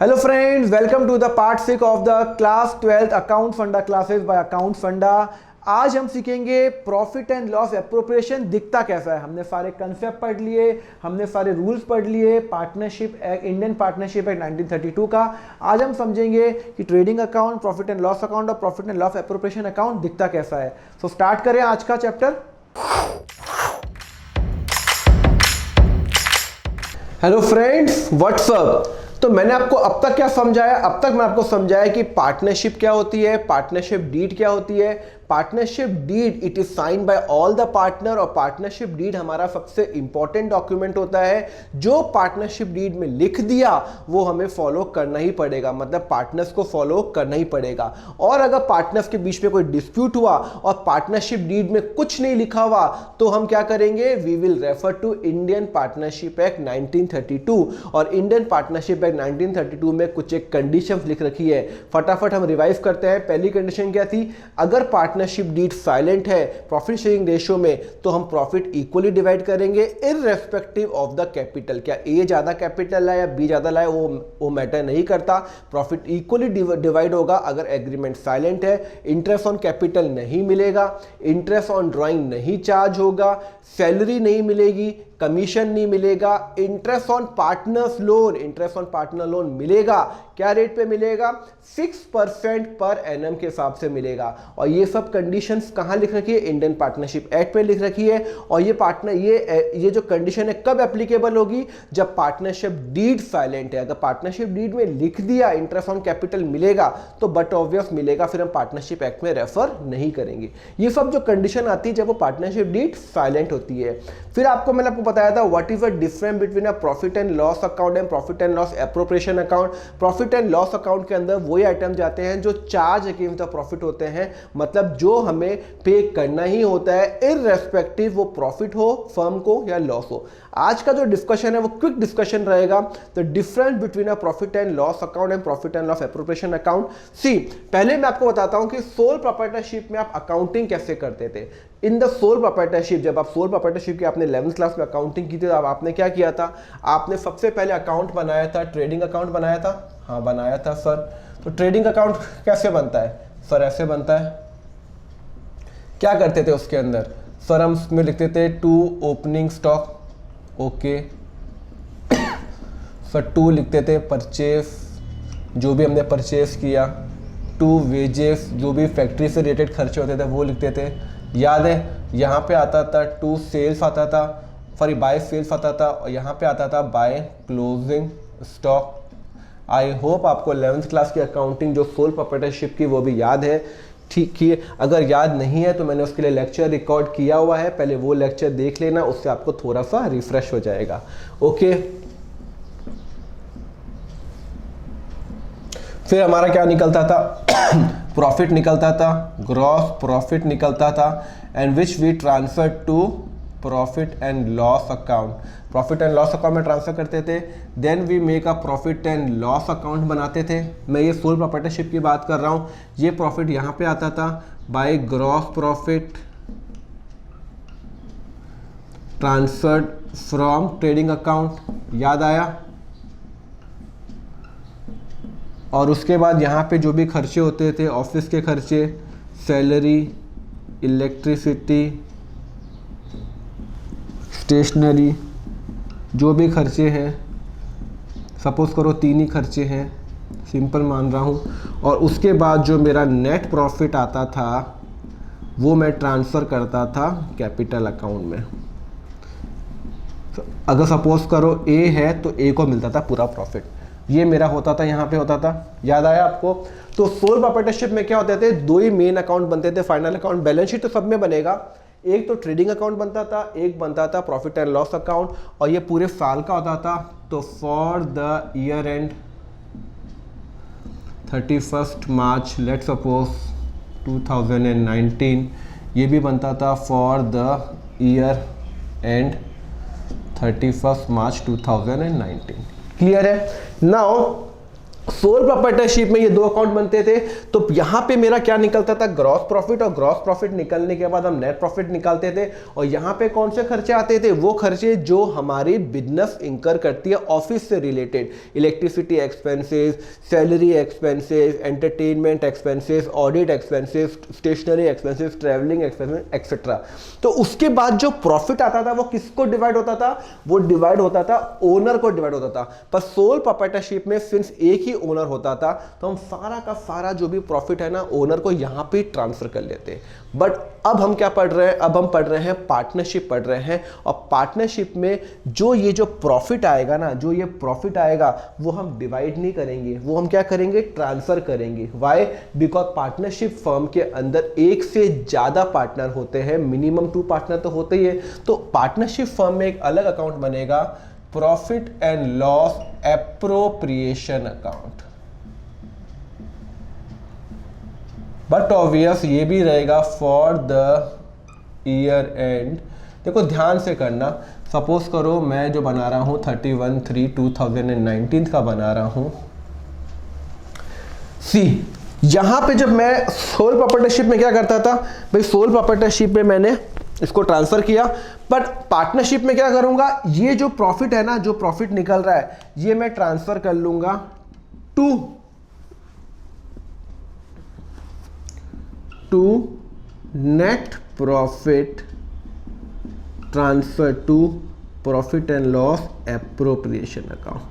Hello friends, welcome to the part 6 of the class 12th account funda classes by account funda। आज हम सीखेंगे profit and loss appropriation दिखता कैसा है। हमने सारे कंसेप्ट पढ़ लिए, हमने सारे रूल्स पढ़ लिए, partnership act, Indian partnership act 1932 का। आज हम समझेंगे कि trading account, profit and loss account और profit and loss appropriation account दिखता कैसा है। सो स्टार्ट करें आज का chapter. Hello friends, what's up. तो मैंने आपको अब तक क्या समझाया? अब तक मैं आपको समझाया कि पार्टनरशिप क्या होती है, पार्टनरशिप डीड क्या होती है। Partnership deed it is sign by all the partner, और पार्टनरशिप डीड हमारा सबसे इंपॉर्टेंट डॉक्यूमेंट होता है। जो पार्टनरशिप डीड में लिख दिया वो हमें फॉलो करना ही पड़ेगा, मतलब पार्टनर्स को फॉलो करना ही पड़ेगा। और अगर पार्टनर्स के बीच में कोई डिस्प्यूट हुआ और पार्टनरशिप डीड में कुछ नहीं लिखा हुआ तो हम क्या करेंगे? We will refer to Indian partnership act 1932। और इंडियन पार्टनरशिप एक्ट 1932 में कुछ एक कंडीशंस लिख रखी है। फटाफट हम रिवाइज करते हैं। पहली कंडीशन क्या थी? अगर पार्टनरशिप डीड साइलेंट है प्रॉफिट शेयरिंग रेशियो में तो हम प्रॉफिट इक्वली डिवाइड करेंगे इररेस्पेक्टिव ऑफ द कैपिटल। क्या ए ज्यादा कैपिटल लाए या बी ज्यादा लाए वो मैटर नहीं करता, प्रॉफिट इक्वली डिवाइड होगा अगर एग्रीमेंट साइलेंट है। इंटरेस्ट ऑन कैपिटल नहीं मिलेगा, इंटरेस्ट ऑन ड्राइंग नहीं चार्ज होगा, सैलरी नहीं मिलेगी, कमीशन नहीं मिलेगा, interest on partners loan, interest on partner loan मिलेगा। क्या रेट पे मिलेगा? 6% पर एनम के हिसाब से मिलेगा। और ये सब कंडीशंस कहाँ लिख रखी है? इंडियन पार्टनरशिप एक्ट में लिख रखी है। और ये जो कंडीशन है कब एप्लीकेबल होगी? जब पार्टनरशिप डीड साइलेंट है। अगर पार्टनरशिप डीड में लिख दिया इंटरेस्ट ऑन कैपिटल मिलेगा तो बट ऑब्वियस मिलेगा, फिर हम पार्टनरशिप एक्ट में रेफर नहीं करेंगे। ये सब जो कंडीशन आती है जब वो पार्टनरशिप डीड साइलेंट होती है। फिर मैंने आपको बताया था what is the difference between a profit and loss account and profit and loss appropriation account. Profit and loss account के अंदर वही आइटम जाते हैं जो चार्ज अगेंस्ट द प्रॉफिट होते हैं, मतलब जो हमें पे करना ही होता है इररेस्पेक्टिव वो प्रॉफिट हो फर्म को या लॉस हो। आज का जो डिस्कशन है वो क्विक डिस्कशन रहेगा। The difference between a profit and loss account and profit and loss appropriation account. See, पहले मैं आपको बताता हूं कि सोल प्रोप्राइटरशिप में आप अकाउंटिंग कैसे करते थे। इन द सोल प्रोप्राइटरशिप, जब आप सोल प्रोप्राइटरशिप की आपने 11th क्लास में अकाउंटिंग की थी तो आपने क्या किया था? आपने सबसे पहले अकाउंट बनाया था, ट्रेडिंग अकाउंट बनाया था। हाँ बनाया था सर। तो ट्रेडिंग अकाउंट कैसे बनता है सर? ऐसे बनता है। क्या करते थे उसके अंदर सर? हम उसमें लिखते थे to opening stock, okay sir. To लिखते थे परचेस, जो भी हमने परचेस किया। टू वेजेस, जो भी फैक्ट्री से रिलेटेड खर्चे होते थे वो लिखते थे, याद है? यहाँ पे आता था टू सेल्स आता था, सॉरी बाय सेल्स आता था, और यहाँ पे आता था by closing stock. I hope आपको 11th क्लास की अकाउंटिंग जो सोल प्रोप्राइटरशिप की वो भी याद है। ठीक है, अगर याद नहीं है तो मैंने उसके लिए लेक्चर रिकॉर्ड किया हुआ है, पहले वो लेक्चर देख लेना, उससे आपको थोड़ा सा रिफ्रेश हो जाएगा। ओके, फिर हमारा क्या निकलता था? प्रॉफिट निकलता था, ग्रॉस प्रॉफिट निकलता था, and which we transfer to profit and loss account. Profit and loss account में ट्रांसफर करते थे। Then we make a profit and loss account बनाते थे। मैं ये सोल प्रोप्राइटरशिप की बात कर रहा हूँ। ये प्रॉफिट यहाँ पे आता था by gross profit transferred from trading account, याद आया? और उसके बाद यहाँ पे जो भी खर्चे होते थे, ऑफिस के खर्चे, सैलरी, इलेक्ट्रिसिटी, स्टेशनरी, जो भी खर्चे हैं, सपोज करो 3 ही खर्चे हैं, सिंपल मान रहा हूँ। और उसके बाद जो मेरा नेट प्रॉफिट आता था वो मैं ट्रांसफ़र करता था कैपिटल अकाउंट में। अगर सपोज करो ए है तो ए को मिलता था पूरा प्रॉफिट, ये मेरा होता था, यहाँ पे होता था। याद आया आपको? तो सोल प्रोप्राइटरशिप में क्या होते थे? 2 ही मेन अकाउंट बनते थे। फाइनल अकाउंट, बैलेंस शीट तो सब में बनेगा। एक तो ट्रेडिंग अकाउंट बनता था, एक बनता था प्रॉफिट एंड लॉस अकाउंट, और ये पूरे साल का होता था। तो for the year and 31st March let suppose 2019, ये भी बनता था for the year and 31st March 2019। Clear है? नाउ सोल प्रोप्राइटरशिप में ये दो अकाउंट बनते थे, तो यहां पे मेरा क्या निकलता था, ग्रॉस प्रॉफिट, और ग्रॉस प्रॉफिट निकलने के बाद हम नेट प्रॉफिट निकालते थे। और यहां पे कौन से खर्चे आते थे, वो खर्चे जो हमारी बिजनेस इंकर करती है ऑफिस से related, electricity expenses, salary expenses, entertainment expenses, audit expenses, stationery expenses, travelling expenses etcetera. तो उसके बाद जो प्रॉफिट आता था वो किसको डिवाइड होता था, वो डिवाइड होता था ओनर को डिवाइड होता था। पर सोल प्रोप्राइटरशिप में सिंस एक ही ओनर होता था, तो हम सारा का सारा जो भी प्रॉफिट है ना ओनर को यहां पे ट्रांसफर कर लेते। बट अब हम क्या पढ़ रहे हैं, अब हम पढ़ रहे हैं पार्टनरशिप पढ़ रहे हैं। और पार्टनरशिप में जो ये जो प्रॉफिट आएगा ना, जो ये प्रॉफिट आएगा वो हम डिवाइड नहीं करेंगे, वो हम क्या करेंगे, ट्रांसफर करेंगे। व्हाई, बिकॉज पार्टनरशिप फर्म के अंदर एक से ज्यादा पार्टनर होते हैं, मिनिमम 2 पार्टनर तो होते ही है। तो पार्टनरशिप फर्म में एक अलग अकाउंट बनेगा, profit and loss appropriation account. But obvious ये भी रहेगा फॉर द ईयर एंड। देखो ध्यान से करना, सपोज करो मैं जो बना रहा हूं 31/3/2019 का बना रहा हूं। सी यहां पे जब मैं सोल प्रोप्राइटरशिप में क्या करता था भाई, सोल प्रोप्राइटरशिप में मैंने इसको ट्रांसफर किया, बट पार्टनरशिप में क्या करूंगा, ये जो प्रॉफिट है ना, जो प्रॉफिट निकल रहा है ये मैं ट्रांसफर कर लूंगा to net profit transfer to profit and loss appropriation account.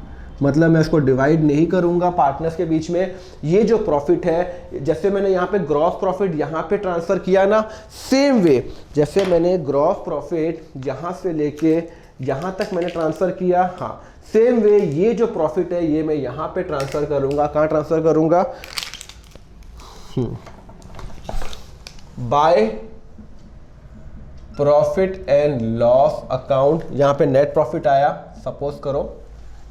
मतलब मैं इसको डिवाइड नहीं करूंगा पार्टनर्स के बीच में। ये जो प्रॉफिट है, जैसे मैंने यहाँ पे ग्रॉस प्रॉफिट यहाँ पे ट्रांसफर किया ना, सेम वे जैसे मैंने ग्रॉस प्रॉफिट यहाँ से लेके यहाँ तक मैंने ट्रांसफर किया, हाँ सेम वे ये जो प्रॉफिट है ये मैं यहाँ पे ट्रांसफर करूंगा। कहाँ ट्रांसफर करूंगा, by profit and loss account. यहाँ पे नेट प्रॉफिट आया, सपोज करो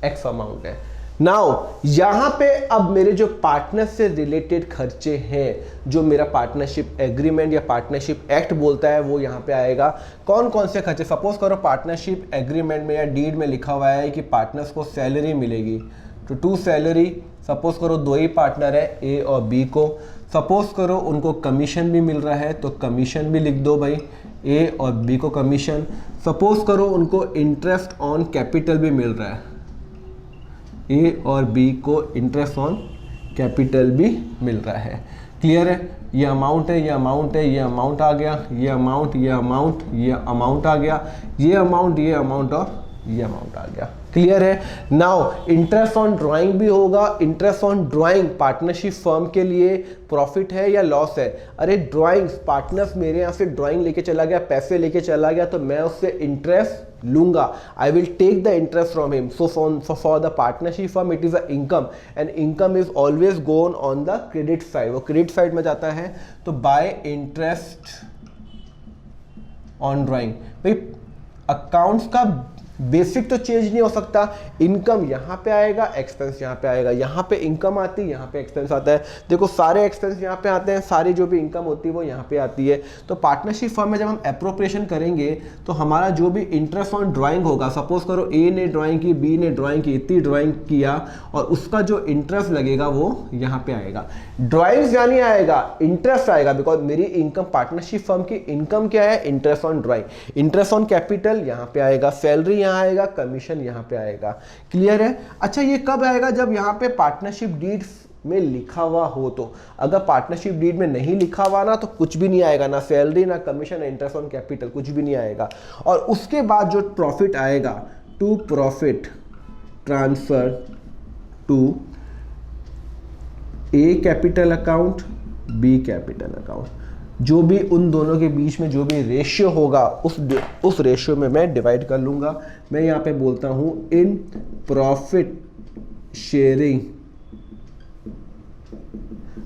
एक्स अमाउंट है। नाउ यहां पे अब मेरे जो पार्टनर से रिलेटेड खर्चे हैं, जो मेरा पार्टनरशिप एग्रीमेंट या पार्टनरशिप एक्ट बोलता है, वो यहां पे आएगा। कौन कौन से खर्चे, सपोज करो पार्टनरशिप एग्रीमेंट में या डीड में लिखा हुआ है कि पार्टनर्स को सैलरी मिलेगी, तो टू सैलरी, सपोज करो 2 ही पार्टनर है ए और बी को, सपोज करो उनको कमीशन भी मिल रहा है तो कमीशन भी लिख दो भाई, ए और बी को कमीशन। सपोज करो उनको इंटरेस्ट ऑन कैपिटल भी मिल रहा है, ए और बी को इंटरेस्ट ऑन कैपिटल भी मिल रहा है। क्लियर है, ये अमाउंट है, ये अमाउंट है, ये अमाउंट आ गया, ये अमाउंट, ये अमाउंट, ये अमाउंट आ गया, ये अमाउंट, ये अमाउंट और ये अमाउंट आ गया। क्लियर है। नाउ इंटरेस्ट ऑन ड्राइंग भी होगा। Interest on drawing partnership firm के लिए प्रॉफिट है या लॉस है? अरे ड्राइंग्स, पार्टनर्स मेरे यहाँ से ड्राइंग लेके चला गया, पैसे लेके चला गया, तो मैं उससे इंटरेस्ट लूंगा। I will take the interest from him. So for the partnership firm it is a income, and income is always gone on the credit side, वो क्रेडिट साइड में जाता है। तो बाय इंटरेस्ट ऑन ड्राइंग, भाई accounts का basic तो change नहीं हो सकता। इनकम यहाँ पे आएगा, एक्सपेंस यहाँ पे आएगा, यहाँ पे इनकम आती है, यहाँ पे एक्सपेंस आता है। देखो सारे एक्सपेंस यहाँ पे आते हैं, सारी जो भी इनकम होती है वो यहाँ पे आती है। तो पार्टनरशिप फर्म में जब हम एप्रोप्रिएशन करेंगे तो हमारा जो भी इंटरेस्ट ऑन ड्राइंग होगा, सपोज करो ए ने ड्राइंग की, बी ने ड्राइंग की, इतनी ड्राइंग किया, और उसका जो इंटरेस्ट लगेगा वो यहाँ पे आएगा। ड्राइंग्स यानी आएगा, इंटरेस्ट आएगा, बिकॉज मेरी इनकम, पार्टनरशिप फर्म की इनकम क्या है? Interest on drawing. Interest on capital यहाँ पे आएगा, सैलरी यहाँ आएगा, कमीशन यहाँ पे आएगा। क्लियर है। अच्छा ये कब आएगा? जब यहाँ पे पार्टनरशिप डीड में लिखा हुआ हो। तो अगर पार्टनरशिप डीड में नहीं लिखा हुआ ना, तो कुछ भी नहीं आएगा, ना सैलरी, ना कमीशन, ना इंटरेस्ट ऑन कैपिटल, कुछ भी नहीं आएगा। और उसके बाद जो प्रॉफिट आएगा, to profit transfer to A capital account, B capital account, जो भी उन दोनों के बीच में जो भी रेशियो होगा उस रेशियो में मैं डिवाइड कर लूंगा। मैं यहाँ पे बोलता हूं इन प्रॉफिट शेयरिंग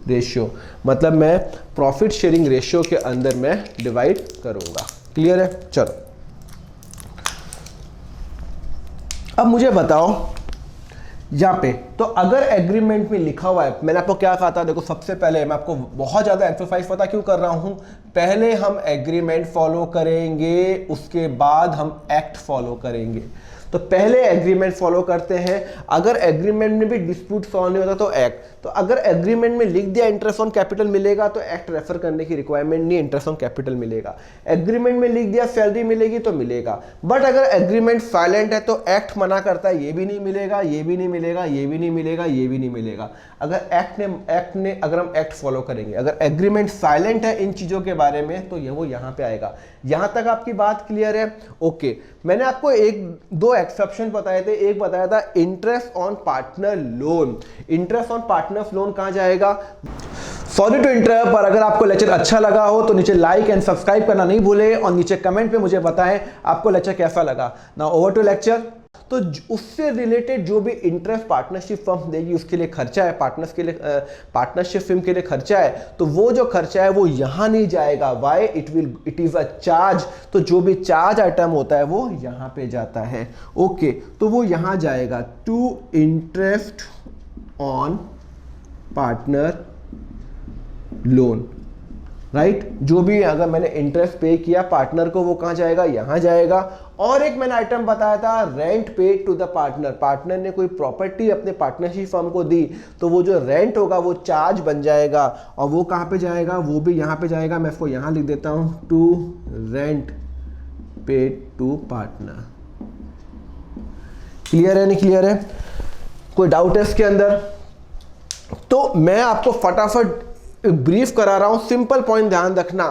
रेशियो, मतलब मैं प्रॉफिट शेयरिंग रेशियो के अंदर मैं डिवाइड करूंगा। क्लियर है। चलो अब मुझे बताओ यहाँ पे, तो अगर एग्रीमेंट में लिखा हुआ है, मैंने आपको क्या कहा था, देखो सबसे पहले मैं आपको बहुत ज़्यादा एम्फसाइज पता क्यों कर रहा हूँ, पहले हम एग्रीमेंट फॉलो करेंगे, उसके बाद हम एक्ट फॉलो करेंगे। तो पहले एग्रीमेंट फॉलो करते हैं। अगर एग्रीमेंट में भी डिस्प्यूट सॉल्व नहीं होता तो एक्ट, तो अगर एग्रीमेंट में लिख दिया इंटरेस्ट ऑन कैपिटल मिलेगा तो एक्ट रेफर करने की रिक्वायरमेंट नहीं, इंटरेस्ट ऑन कैपिटल मिलेगा। एग्रीमेंट में लिख दिया सैलरी मिलेगी तो मिलेगा, बट अगर एग्रीमेंट साइलेंट है तो एक्ट मना करता है ये भी नहीं मिलेगा, ये भी नहीं मिलेगा, ये भी नहीं मिलेगा, ये भी नहीं मिलेगा। अगर अगर हम एक्ट फॉलो करेंगे, अगर एग्रीमेंट साइलेंट है इन चीजों के बारे में तो ये वो यहां पे आएगा। यहां तक आपकी बात क्लियर है? ओके, मैंने आपको एक दो एक्सेप्शन बताए थे। एक बताया था interest on partner loan. Interest on partners loan कहां जाएगा? सॉरी टू इंटरप्ट, पर अगर आपको लेक्चर अच्छा लगा हो तो नीचे लाइक एंड सब्सक्राइब करना नहीं भूले और नीचे कमेंट पे मुझे बताएं आपको लेक्चर कैसा लगा। Now over to lecture. तो उससे रिलेटेड जो भी इंटरेस्ट पार्टनरशिप फर्म देगी उसके लिए खर्चा है, पार्टनर्स के लिए पार्टनरशिप फर्म के लिए खर्चा है, तो वो जो खर्चा है वो यहां नहीं जाएगा। Why? It is a charge. तो जो भी चार्ज आइटम होता है वो यहां पे जाता है। ओके, तो वो यहां जाएगा to interest on partner loan, right? जो भी अगर मैंने इंटरेस्ट पे किया पार्टनर को वो कहां जाएगा? यहां जाएगा। और एक मैंने आइटम बताया था rent paid to the partner. Partner ने कोई प्रॉपर्टी अपने पार्टनरशिप फर्म को दी तो वो जो रेंट होगा वो चार्ज बन जाएगा और वो कहां पे जाएगा? वो भी यहां पे जाएगा। मैं इसको यहां लिख देता हूं, to rent paid to partner. Clear है नहीं क्लियर है? कोई डाउट है इसके अंदर? तो मैं आपको फटाफट ब्रीफ करा रहा हूं, सिंपल पॉइंट ध्यान रखना।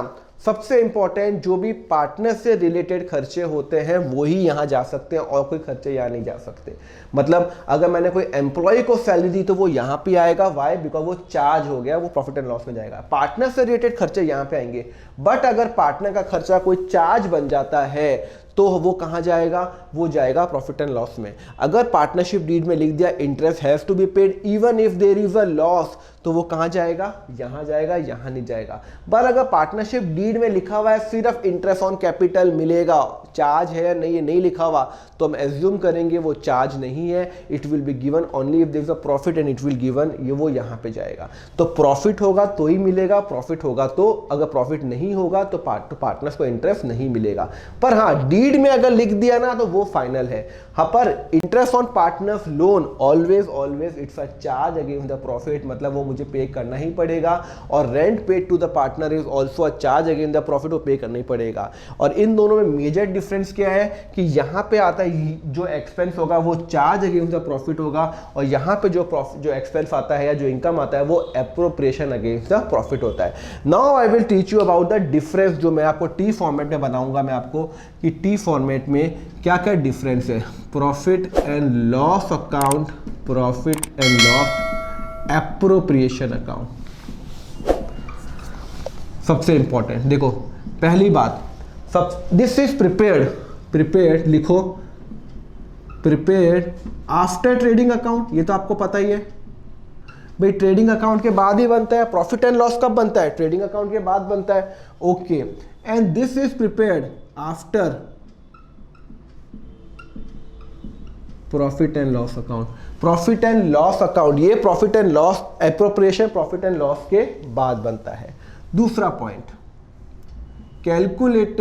सबसे इंपॉर्टेंट जो भी पार्टनर से रिलेटेड खर्चे होते हैं वो ही यहां जा सकते हैं और कोई खर्चे यहां नहीं जा सकते। मतलब अगर मैंने कोई एम्प्लॉय को सैलरी दी तो वो यहां पे आएगा। वाई? बिकॉज वो चार्ज हो गया, वो प्रॉफिट एंड लॉस में जाएगा। पार्टनर से रिलेटेड खर्चे यहां पे आएंगे, बट अगर पार्टनर का खर्चा कोई चार्ज बन जाता है तो वो कहां जाएगा? वो जाएगा प्रॉफिट एंड लॉस में। अगर पार्टनरशिप डीड में लिख दिया interest has to be paid even if there is a loss, तो वो कहां जाएगा? यहां जाएगा, यहां नहीं जाएगा। पर अगर पार्टनरशिप डीड में लिखा हुआ है सिर्फ इंटरेस्ट ऑन कैपिटल मिलेगा, चार्ज है या नहीं, नहीं लिखा हुआ, तो हम एज्यूम करेंगे वो चार्ज नहीं है। It will be given only if there is a profit and it will given, ये वो यहां पे जाएगा। तो प्रॉफिट होगा तो ही मिलेगा, प्रॉफिट होगा तो, अगर प्रॉफिट नहीं होगा तो पार्टनर्स को इंटरेस्ट नहीं मिलेगा। पर हाँ, डीड में अगर लिख दिया ना तो वो फाइनल है। हाँ, पर interest on partners loan always it's a charge against the profit, मतलब वो मुझे पे करना ही पड़ेगा। और rent paid to the partner is also a charge against the profit, वो पे करना ही पड़ेगा। और इन दोनों में मेजर डिफरेंस क्या है कि यहाँ पे आता है जो एक्सपेंस होगा वो चार्ज अगेंस्ट द प्रॉफिट होगा, और यहाँ पे जो एक्सपेंस आता है या जो इनकम आता है वो एप्रोप्रिएशन अगेंस्ट द प्रॉफिट होता है। Now I will teach you about the difference, जो मैं आपको टी फॉर्मेट में बताऊंगा मैं आपको कि टी फॉर्मेट में क्या क्या डिफरेंस है। Profit and loss account, profit and loss appropriation account. सबसे इंपॉर्टेंट देखो, पहली बात, दिस इज प्रिपेयर्ड लिखो, प्रिपेयर्ड आफ्टर ट्रेडिंग अकाउंट। ये तो आपको पता ही है भाई, ट्रेडिंग अकाउंट के बाद ही बनता है। प्रॉफिट एंड लॉस कब बनता है? ट्रेडिंग अकाउंट के बाद बनता है। Okay, and this is prepared after profit and loss account. Profit and loss account, ये profit and loss appropriation profit and loss के बाद बनता है। दूसरा पॉइंट, कैलकुलेट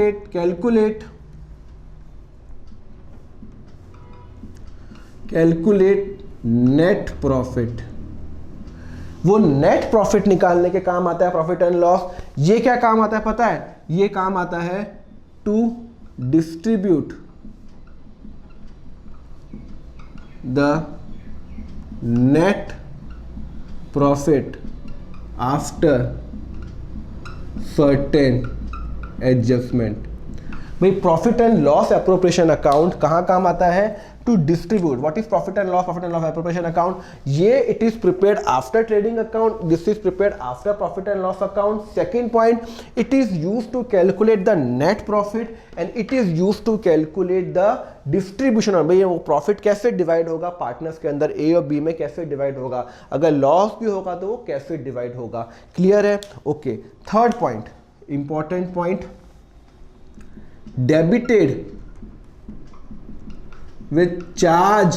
नेट प्रॉफिट। वो नेट प्रॉफिट निकालने के काम आता है प्रॉफिट एंड लॉस। ये क्या काम आता है पता है? ये काम आता है to distribute the net profit after certain adjustment. भाई profit and loss appropriation account कहां काम आता है? To distribute. What is profit and loss appropriation account? ये it is prepared after trading account, this is prepared after profit and loss account. Second point, it is used to calculate the net profit and it is used to calculate the distribution. भाई वो profit कैसे divide होगा partners के अंदर, ए और B में कैसे divide होगा, अगर लॉस भी होगा तो वो कैसे डिवाइड होगा। क्लियर है? Okay, third point, important point, debited with charge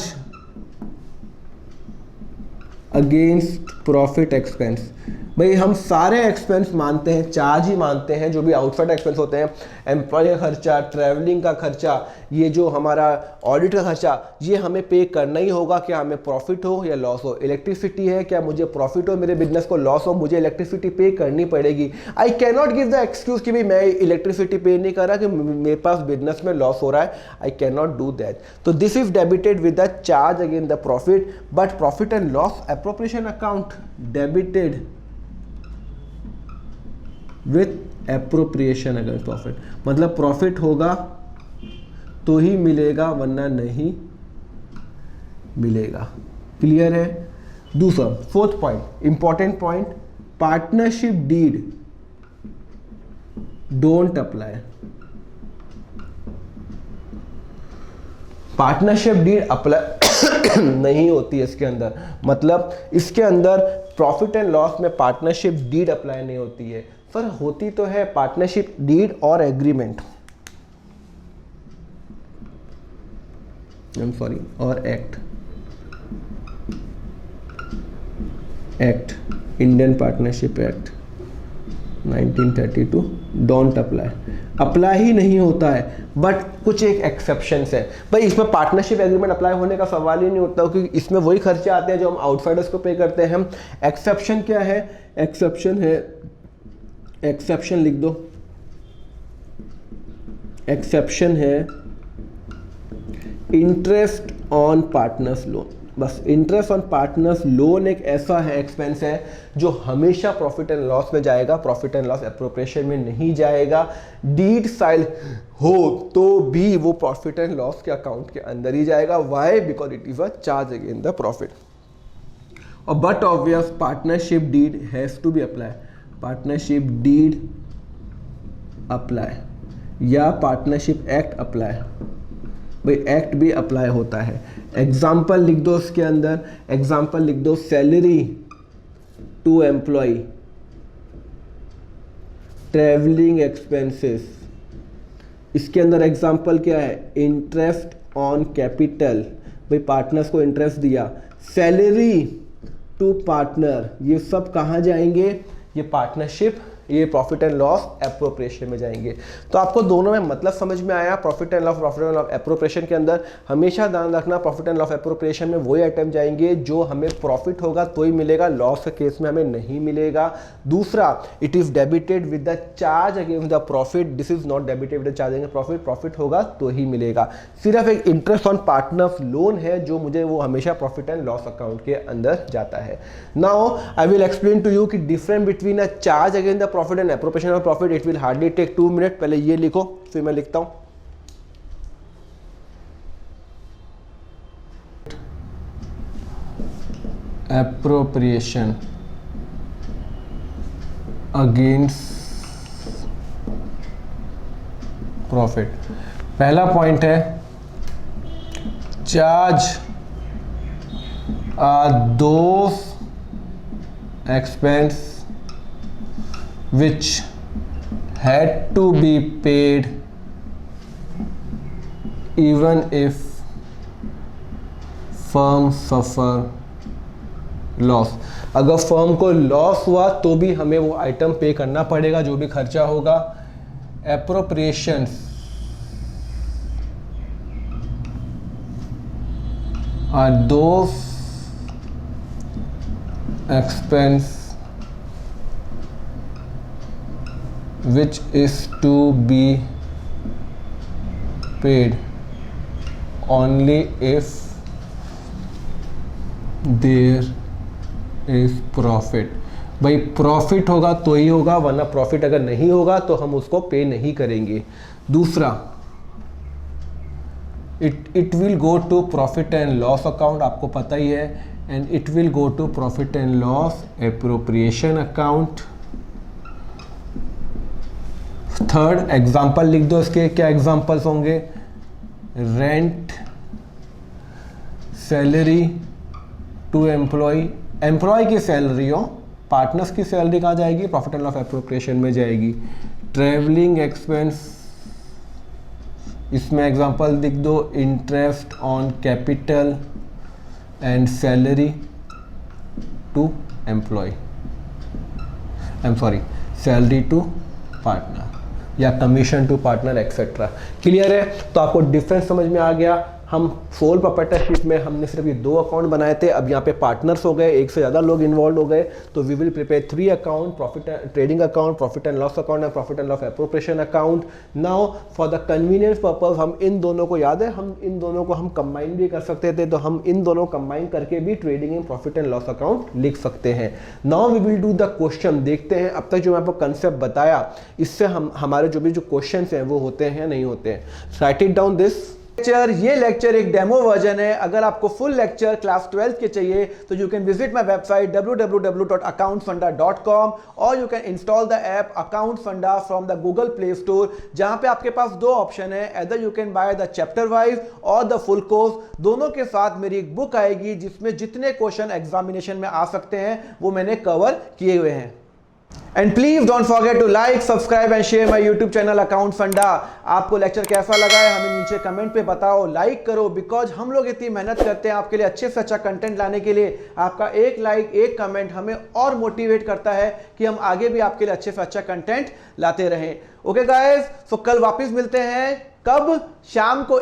against profit expense। भाई हम सारे एक्सपेंस मानते हैं, चार्ज ही मानते हैं, जो भी आउटसाइड एक्सपेंस होते हैं, एम्प्लॉय का खर्चा, ट्रैवलिंग का खर्चा, ये जो हमारा ऑडिट का खर्चा, ये हमें पे करना ही होगा, क्या हमें प्रॉफिट हो या लॉस हो। इलेक्ट्रिसिटी है, क्या मुझे प्रॉफिट हो, मेरे बिजनेस को लॉस हो, मुझे इलेक्ट्रिसिटी पे करनी पड़ेगी। आई can not give the excuse कि भाई मैं इलेक्ट्रिसिटी पे नहीं कर रहा कि मेरे पास बिजनेस में लॉस हो रहा है, I can not do that. तो this is debited with the charge again the profit, but profit and loss appropriation account debited with appropriation against profit, मतलब प्रॉफिट होगा तो ही मिलेगा वरना नहीं मिलेगा। क्लियर है। दूसरा fourth point, important point, partnership deed don't apply. Partnership deed apply नहीं होती है इसके अंदर, मतलब इसके अंदर प्रॉफिट एंड लॉस में पार्टनरशिप डीड अप्लाई नहीं होती है। सर होती तो है पार्टनरशिप डीड और एग्रीमेंट, आई एम सॉरी, और act Indian partnership act 1932 don't apply ही नहीं होता है। बट कुछ एक एक्सेप्शंस है भाई, इसमें पार्टनरशिप एग्रीमेंट अप्लाई होने का सवाल ही नहीं होता, क्योंकि इसमें वही खर्चे आते हैं जो हम आउटसाइडर्स को पे करते हैं। एक्सेप्शन क्या है, एक्सेप्शन लिख दो, एक्सेप्शन है इंटरेस्ट ऑन पार्टनर्स लोन। बस इंटरेस्ट ऑन पार्टनर्स लोन एक ऐसा है एक्सपेंस है जो हमेशा प्रॉफिट एंड लॉस में जाएगा, प्रॉफिट एंड लॉस एप्रोप्रिएशन में नहीं जाएगा। डीड साइड हो तो भी वो प्रॉफिट एंड लॉस के अकाउंट के अंदर ही जाएगा। Why? Because it is a charge again the profit. और but obvious partnership deed has to be apply, partnership deed apply या पार्टनरशिप एक्ट अप्लाई, भाई एक्ट भी अप्लाई होता है। एग्जाम्पल लिख दो उसके अंदर, एग्जाम्पल लिख दो, salary to employ, travelling expenses. इसके अंदर एग्जाम्पल क्या है, इंटरेस्ट ऑन कैपिटल, भाई पार्टनर्स को इंटरेस्ट दिया। सैलरी टू पार्टनर, ये सब कहाँ जाएंगे, ये पार्टनरशिप, ये प्रॉफिट एंड लॉस एप्रोप्रिएशन में जाएंगे। तो आपको दोनों में मतलब समझ में आया। प्रॉफिट एंड लॉस एप्रोप्रिएशन के अंदर हमेशा ध्यान रखना, प्रॉफिट एंड लॉस एप्रोप्रिएशन में वही आइटम जाएंगे जो हमें प्रॉफिट होगा तो ही मिलेगा, लॉस के केस में हमें नहीं मिलेगा। दूसरा, it is debited with the charge against the profit, this is not debited with the charge against profit, profit होगा तो ही मिलेगा। सिर्फ एक इंटरेस्ट ऑन पार्टनर्स लोन है जो मुझे वो हमेशा प्रॉफिट एंड लॉस अकाउंट के अंदर जाता है। Now I will explain to you कि difference between a charge against the profit and appropriation of profit. It will hardly take 2 minute. पहले ये लिखो फिर मैं लिखता हूं। एप्रोप्रिएशन अगेंस्ट प्रॉफिट, पहला पॉइंट है charge are those expense which had to be paid even if firm suffer loss। अगर फर्म को लॉस हुआ तो भी हमें वो आइटम पे करना पड़ेगा, जो भी खर्चा होगा। Appropriations are those expense which is to be paid only if there is profit। भाई प्रॉफिट होगा तो ही होगा, वरना प्रॉफिट अगर नहीं होगा तो हम उसको पे नहीं करेंगे। दूसरा, it will go to profit and loss account, आपको पता ही है, and it will go to profit and loss appropriation account. Third, example लिख दो इसके, क्या एग्जाम्पल्स होंगे, rent, salary to employ, employ की सैलरी हो, पार्टनर्स की सैलरी कहाँ जाएगी, प्रॉफिट एंड लॉस एप्रोप्रिएशन में जाएगी। ट्रैवलिंग एक्सपेंस, इसमें एग्जांपल लिख दो, interest on capital and salary to employ. I am sorry, salary to partner या commission to partner etcetera. Clear है? तो आपको डिफरेंस समझ में आ गया। हम सोल प्रोप्राइटरशिप में हमने सिर्फ ये 2 अकाउंट बनाए थे, अब यहाँ पे पार्टनर्स हो गए, एक से ज़्यादा लोग इन्वॉल्व हो गए, तो we will prepare 3 account, profit trading account, profit and loss account and profit and loss appropriation account. Now for the convenience purpose हम इन दोनों को, याद है हम इन दोनों को हम कंबाइन भी कर सकते थे, तो हम इन दोनों कंबाइन करके भी trading and profit and loss account लिख सकते हैं। Now we will do the question. देखते हैं अब तक जो मैं आपको कंसेप्ट बताया इससे हम हमारे जो भी जो क्वेश्चन हैं वो होते हैं या नहीं होते हैं। Right it down this lecture. ये लेक्चर एक डेमो वर्जन है। अगर आपको फुल लेक्चर क्लास 12 के चाहिए तो you can visit my website www.accountfunda.com और you can install the app Account Funda from the Google Play Store, जहां पे आपके पास 2 ऑप्शन है, either you can buy the chapter wise और द फुल कोर्स। दोनों के साथ मेरी एक बुक आएगी जिसमें जितने क्वेश्चन एग्जामिनेशन में आ सकते हैं वो मैंने कवर किए हुए हैं। And please don't forget to like, subscribe and share my YouTube channel account funda. आपको लेक्चर कैसा लगा है हमें नीचे कमेंट पे बताओ, लाइक करो, बिकॉज हम लोग इतनी मेहनत करते हैं आपके लिए अच्छे से अच्छा कंटेंट लाने के लिए। आपका एक लाइक, एक कमेंट हमें और मोटिवेट करता है कि हम आगे भी आपके लिए अच्छे से अच्छा कंटेंट लाते रहें। ओके गाइस, सो कल वापस मिलते हैं। कब? शाम को